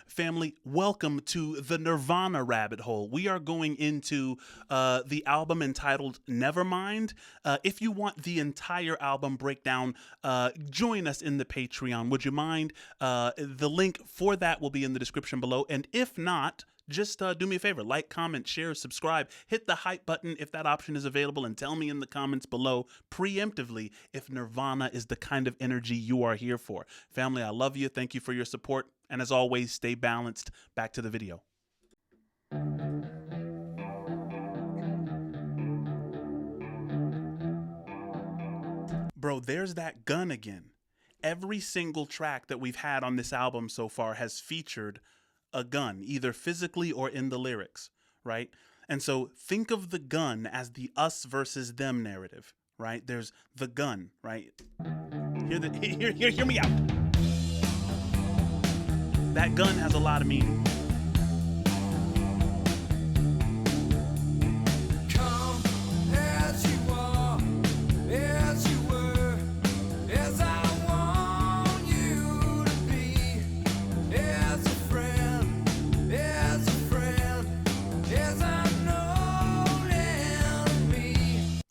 Family, welcome to the Nirvana rabbit hole. We are going into the album entitled Nevermind. If you want the entire album breakdown, join us in the Patreon. Would you mind? The link for that will be in the description below. And if not, just do me a favor, like, comment, share, subscribe, hit the hype button if that option is available, and tell me in the comments below preemptively if Nirvana is the kind of energy you are here for. Family, I love you. Thank you for your support. And as always, stay balanced. Back to the video. Bro, there's that gun again. Every single track that we've had on this album so far has featured a gun, either physically or in the lyrics, right? And so think of the gun as the us versus them narrative, right? There's the gun, right? Hear me out. That gun has a lot of meaning. Come as you are, as you were, as I want you to be, as a friend, as unknown enemy.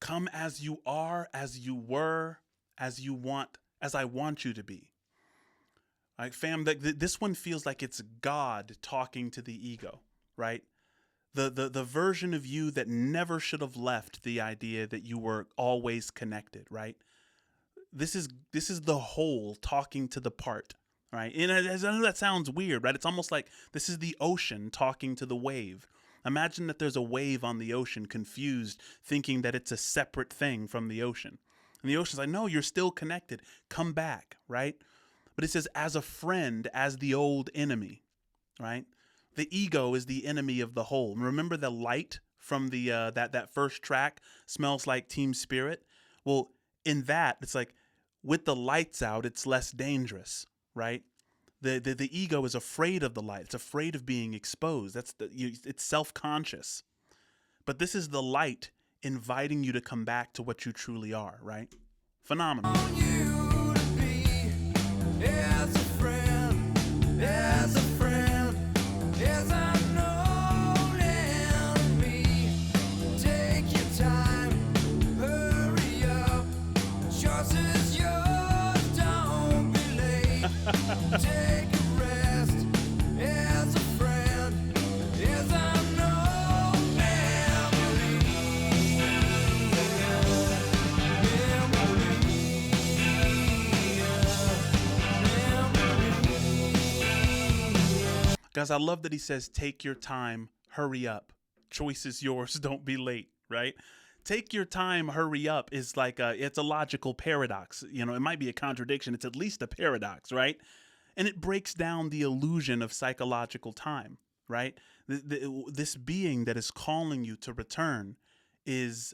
Come as you are, as you were, as you want, as I want you to be. Like, fam, this one feels like it's God talking to the ego, right? The version of you that never should have left the idea that you were always connected, right? This is the whole talking to the part, right? And I know that sounds weird, right? It's almost like this is the ocean talking to the wave. Imagine that there's a wave on the ocean, confused, thinking that it's a separate thing from the ocean. And the ocean's like, no, you're still connected. Come back, right? But it says, as a friend, as the old enemy, right? The ego is the enemy of the whole. And remember the light from the that first track, Smells Like Teen Spirit? Well, in that, it's like, with the lights out, it's less dangerous, right? The ego is afraid of the light. It's afraid of being exposed. It's self-conscious. But this is the light inviting you to come back to what you truly are, right? Phenomenal. As a friend, as unknown enemy. Take your time, hurry up. Choice is yours, don't be late. Take a rest, as a friend, as unknown memory. Guys, I love that he says, take your time, hurry up. Choice is yours, don't be late, right? Take your time, hurry up is like it's a logical paradox. You know, it might be a contradiction. It's at least a paradox, right? And it breaks down the illusion of psychological time, right? This being that is calling you to return is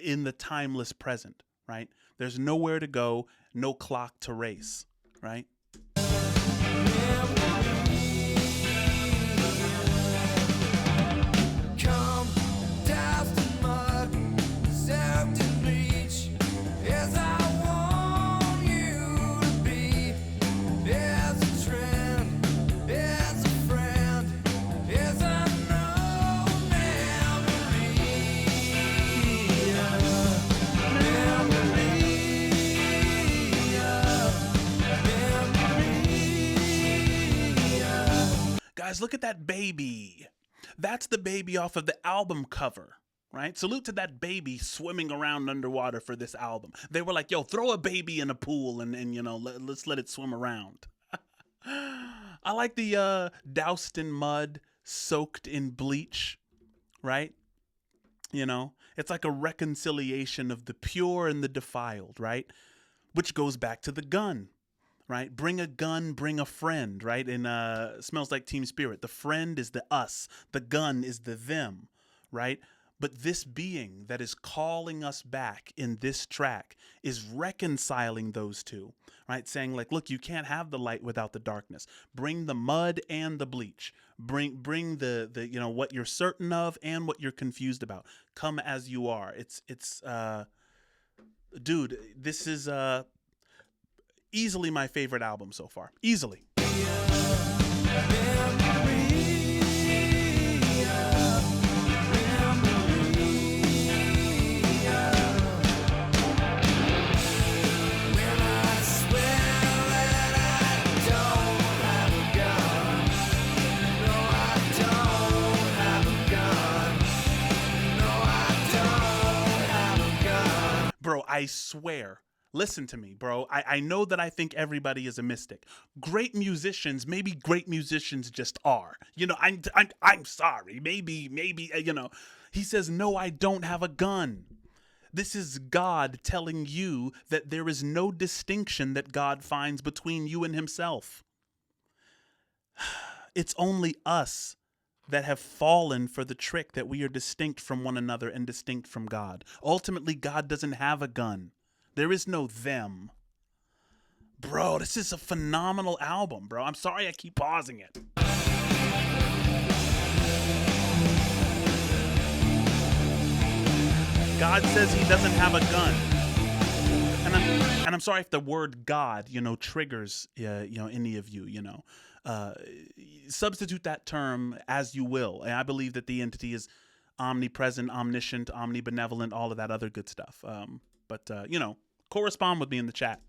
in the timeless present, right? There's nowhere to go, no clock to race, right? Guys, look at that baby. That's the baby off of the album cover, right? Salute to that baby swimming around underwater for this album. They were like, yo, throw a baby in a pool and you know, let's let it swim around. I like the doused in mud, soaked in bleach, right? You know, it's like a reconciliation of the pure and the defiled, right? Which goes back to the gun. Right? Bring a gun, bring a friend, right? In Smells Like Teen Spirit, the friend is the us, the gun is the them, right? But this being that is calling us back in this track is reconciling those two, right? Saying like, look, you can't have the light without the darkness. Bring the mud and the bleach. Bring the you know, what you're certain of and what you're confused about. Come as you are. Dude, this is easily my favorite album so far. Easily. I swear, listen to me, bro. I know that I think everybody is a mystic. Great musicians, maybe great musicians just are. You know, I'm sorry. Maybe, you know. He says, no, I don't have a gun. This is God telling you that there is no distinction that God finds between you and himself. It's only us that have fallen for the trick that we are distinct from one another and distinct from God. Ultimately, God doesn't have a gun. There is no them. Bro, this is a phenomenal album, bro. I'm sorry I keep pausing it. God says he doesn't have a gun. And I'm sorry if the word God, you know, triggers, you know, any of you, you know. Substitute that term as you will. And I believe that the entity is omnipresent, omniscient, omnibenevolent, all of that other good stuff. But you know, correspond with me in the chat.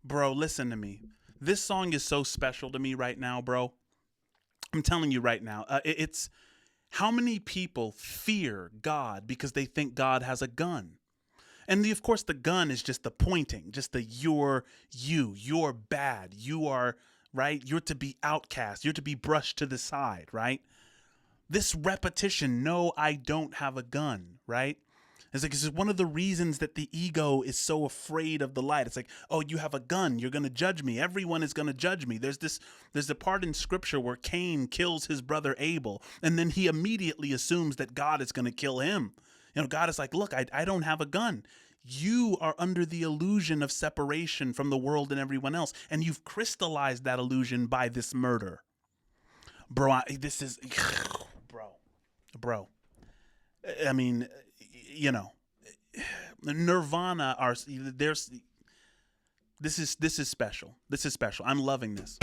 Bro, listen to me. This song is so special to me right now, bro. I'm telling you right now. It's how many people fear God because they think God has a gun. And of course, the gun is just the pointing, just the you're bad, you are, right? You're to be outcast, you're to be brushed to the side, right? This repetition, no, I don't have a gun, right? It's like, this is one of the reasons that the ego is so afraid of the light. It's like, oh, you have a gun, you're going to judge me. Everyone is going to judge me. There's a part in scripture where Cain kills his brother Abel, and then he immediately assumes that God is going to kill him. You know, God is like, look, I don't have a gun. You are under the illusion of separation from the world and everyone else, and you've crystallized that illusion by this murder. Bro, this is, bro. I mean, you know, Nirvana are there's this is special. This is special. I'm loving this.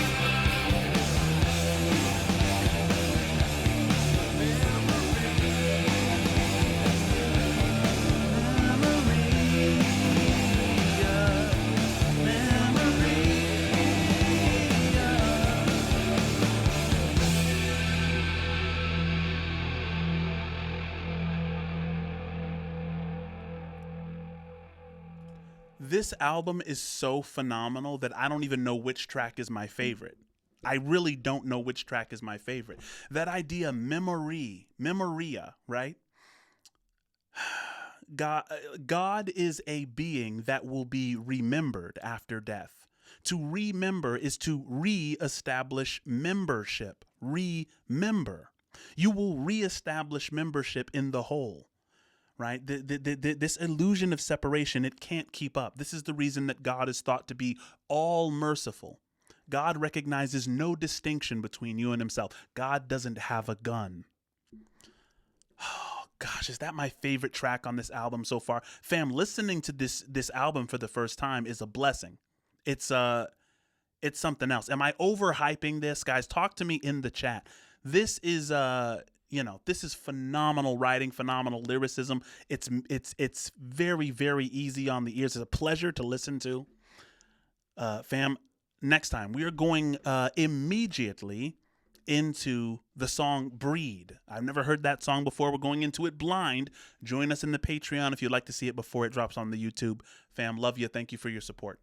This album is so phenomenal that I don't even know which track is my favorite. I really don't know which track is my favorite. That idea, memoria, right? God is a being that will be remembered after death. To remember is to re-establish membership. Remember. You will re-establish membership in the whole. Right? This illusion of separation, it can't keep up. This is the reason that God is thought to be all merciful. God recognizes no distinction between you and himself. God doesn't have a gun. Oh, gosh, is that my favorite track on this album so far? Fam, listening to this album for the first time is a blessing. It's something else. Am I overhyping this? Guys, talk to me in the chat. This is you know, this is phenomenal writing, phenomenal lyricism. It's very, very easy on the ears. It's a pleasure to listen to. Fam, next time we are going immediately into the song Breed. I've never heard that song before. We're going into it blind. Join us in the Patreon if you'd like to see it before it drops on the YouTube. Fam, love you. Thank you for your support.